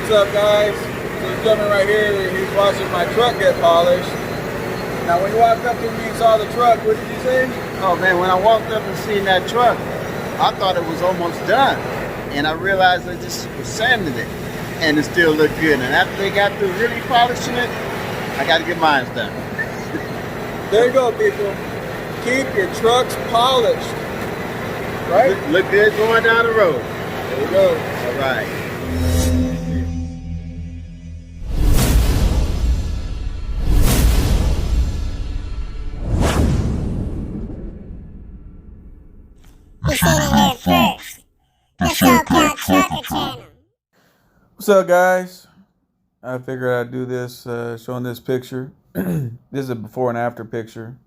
What's up, guys? So this gentleman right here, he's watching my truck get polished. Now, when you walked up to me and saw the truck, what did you say? Oh man, when I walked up and seen that truck, I thought it was almost done. And I realized they just was sanding it. And it still looked good. And after they got through really polishing it, I got to get mine done. There you go, people. Keep your trucks polished. Right? Look good going down the road. There you go. All right. You seen it here first. The SocaLTrucker channel. What's up, guys? I figured I'd do this, showing this picture. This is a before and after picture.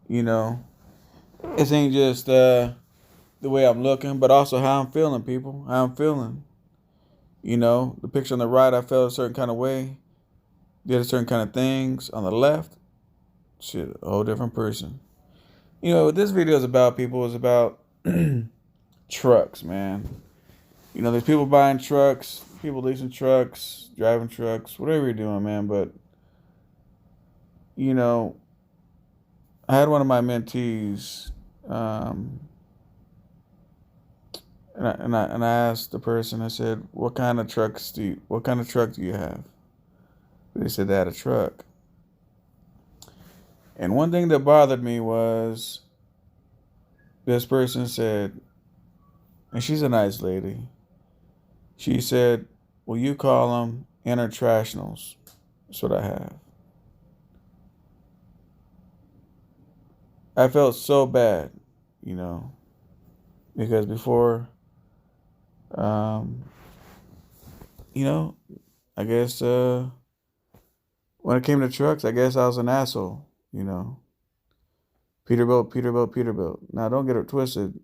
You know, this ain't just the way I'm looking, but also how I'm feeling, people. How I'm feeling. You know, the picture on the right, I felt a certain kind of way. Did a certain kind of things. On the left, shit, a whole different person. You know, what this video is about, people, is about trucks, man. You know, there's people buying trucks, people leasing trucks, driving trucks, whatever you're doing, man. But, you know, I had one of my mentees, and I asked the person, I said, what kind of truck do you have? They said they had a truck. And one thing that bothered me was this person said, and she's a nice lady, she said, well, you call them internationals. That's what I have. I felt so bad, you know, because before, you know, I guess when it came to trucks, I guess I was an asshole, you know. Peterbilt, Peterbilt, Peterbilt. Now, don't get it twisted,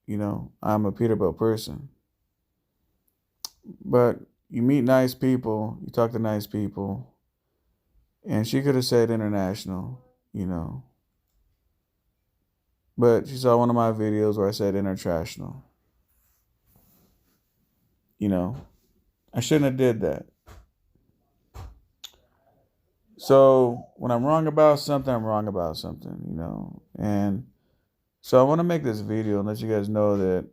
you know, I'm a Peterbilt person. But you meet nice people, you talk to nice people, and she could have said international, you know. But she saw one of my videos where I said international. You know, I shouldn't have did that. So when I'm wrong about something, I'm wrong about something, you know. And so I want to make this video and let you guys know that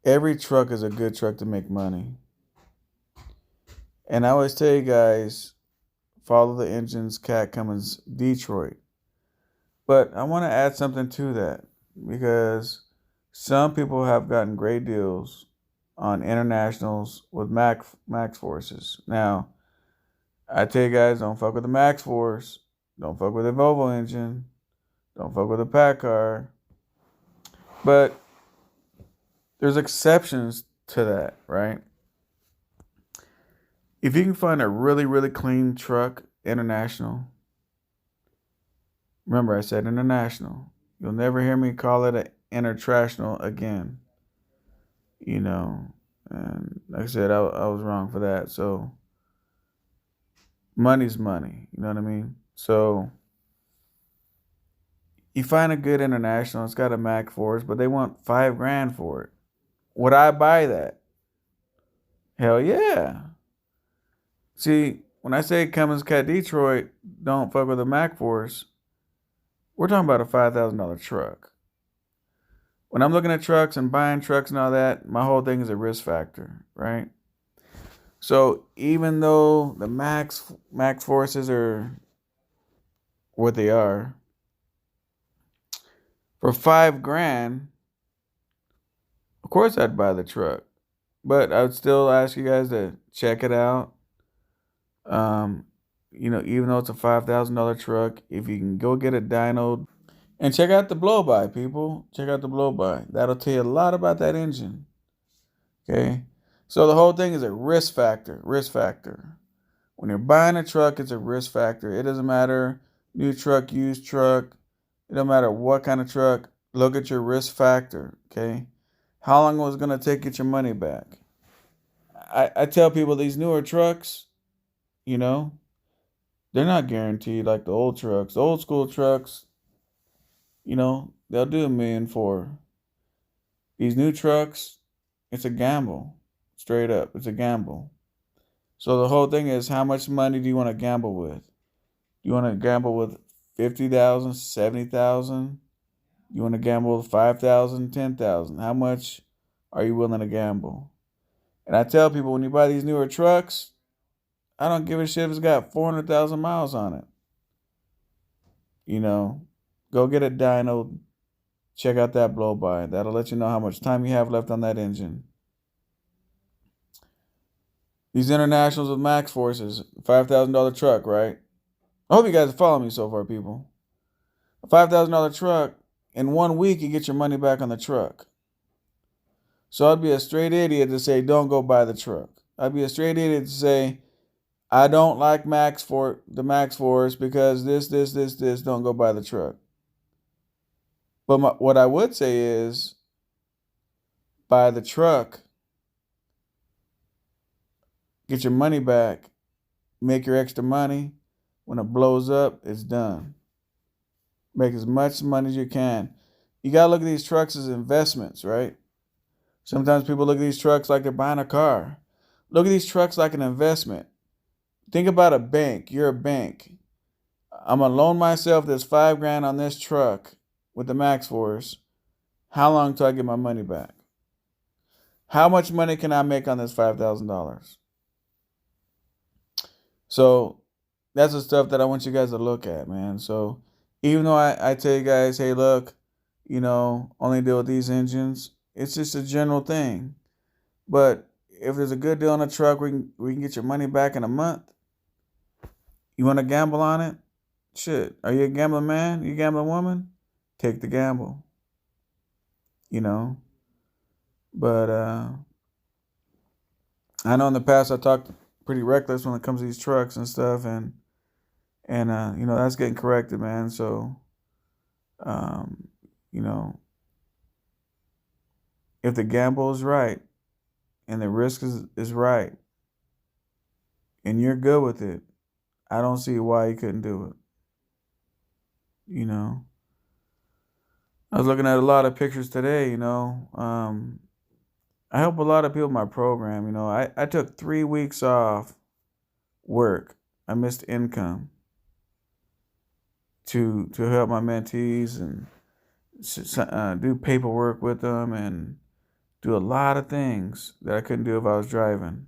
every truck is a good truck to make money. And I always tell you guys, follow the engines, Cat Cummins, Detroit. But I want to add something to that because some people have gotten great deals on internationals with Max Forces. Now, I tell you guys, don't fuck with the Max Force. Don't fuck with the Volvo engine. Don't fuck with the Packard. But there's exceptions to that, right? If you can find a really, really clean truck, international. Remember, I said international. You'll never hear me call it an international again. You know, and like I said, I was wrong for that. So, money's money. You know what I mean? So, you find a good international, it's got a Mac Force, but they want $5,000 for it. Would I buy that? Hell yeah. See, when I say Cummins Cat Detroit, don't fuck with the Mac Force, we're talking about a $5,000 truck. When I'm looking at trucks and buying trucks and all that, my whole thing is a risk factor, right? So even though the Max Forces are what they are, for $5,000, of course I'd buy the truck. But I would still ask you guys to check it out. You know, even though it's a $5,000 truck, if you can go get it dynoed, and check out the blow-by, people. Check out the blow-by. That'll tell you a lot about that engine. Okay? So the whole thing is a risk factor. Risk factor. When you're buying a truck, it's a risk factor. It doesn't matter, new truck, used truck. It don't matter what kind of truck. Look at your risk factor. Okay? How long was it going to take to get your money back? I tell people these newer trucks, you know, they're not guaranteed like the old trucks. The old school trucks, you know, they'll do $1 million for. These new trucks, It's a gamble. Straight up. It's a gamble. So the whole thing is, how much money do you want to gamble with? You want to gamble with 50,000, 70,000? You want to gamble with 5,000, 10,000? How much are you willing to gamble? And I tell people, when you buy these newer trucks, I don't give a shit if it's got 400,000 miles on it. You know, go get a dyno, check out that blow by. That'll let you know how much time you have left on that engine. These internationals with max forces, $5,000 truck, right? I hope you guys are following me so far, people. A $5,000 truck, in 1 week, you get your money back on the truck. So I'd be a straight idiot to say, don't go buy the truck. I'd be a straight idiot to say, I don't like the max force because this, don't go buy the truck. But what I would say is, buy the truck, get your money back, make your extra money. When it blows up, it's done. Make as much money as you can. You got to look at these trucks as investments, right? Sometimes people look at these trucks like they're buying a car. Look at these trucks like an investment. Think about a bank. You're a bank. I'm going to loan myself this $5,000 on this truck with the max force. How long till I get my money back? How much money can I make on this $5,000? So that's the stuff that I want you guys to look at, man. So even though I tell you guys, hey, look, only deal with these engines, it's just a general thing. But if there's a good deal on a truck, we can get your money back in a month. You want to gamble on it? Shit. Are you a gambling man? You a gambling woman? Take the gamble. But I know in the past I talked pretty reckless when it comes to these trucks and stuff, and that's getting corrected, man. So if the gamble is right and the risk is right and you're good with it, I don't see why you couldn't do it. I was looking at a lot of pictures today, I help a lot of people in my program. I took 3 weeks off work. I missed income to help my mentees and do paperwork with them and do a lot of things that I couldn't do if I was driving.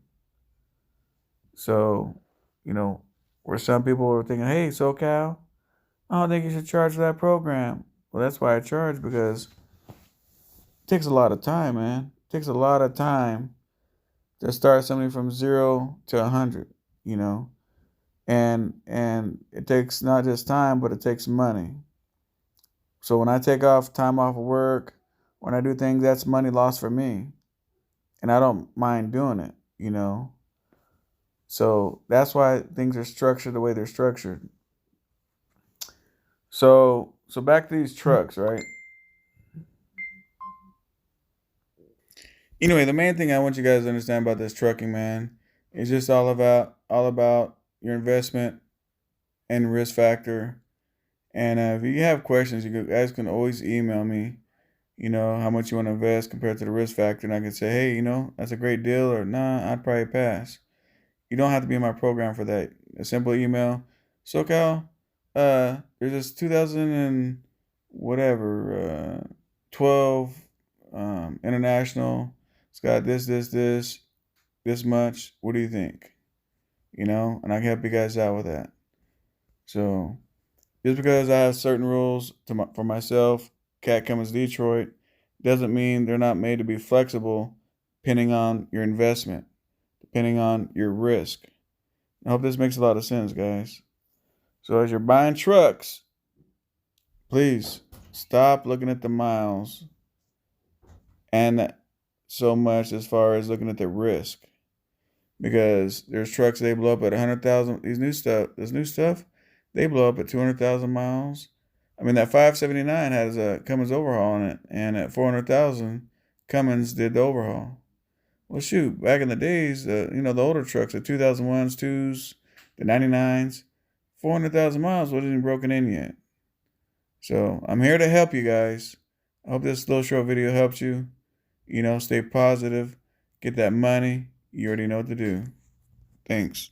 So, where some people were thinking, hey, SoCal, I don't think you should charge for that program. Well, that's why I charge, because it takes a lot of time, man. It takes a lot of time to start something from 0 to 100, and it takes not just time, but it takes money. So when I take off time off of work, when I do things, that's money lost for me, and I don't mind doing it, So that's why things are structured the way they're structured. So back to these trucks, right? Anyway, the main thing I want you guys to understand about this trucking, man, is just all about your investment and risk factor. And if you have questions, you guys can always email me. How much you want to invest compared to the risk factor, and I can say, hey, that's a great deal, or nah, I'd probably pass. You don't have to be in my program for that. A simple email, SoCal, there's this 2000 and whatever 12 international. It's got this much. What do you think? And I can help you guys out with that. So just because I have certain rules for myself, Cat Cummins Detroit, doesn't mean they're not made to be flexible depending on your investment, depending on your risk. I hope this makes a lot of sense, guys. So as you're buying trucks, please stop looking at the miles and so much as far as looking at the risk. Because there's trucks, they blow up at 100,000. This new stuff, they blow up at 200,000 miles. I mean, that 579 has a Cummins overhaul on it, and at 400,000, Cummins did the overhaul. Well, shoot, back in the days, the older trucks, the 2001s, 2s, the 99s, 400,000 miles wasn't even broken in yet. So I'm here to help you guys. I hope this little short video helps you. You know, stay positive, get that money. You already know what to do. Thanks.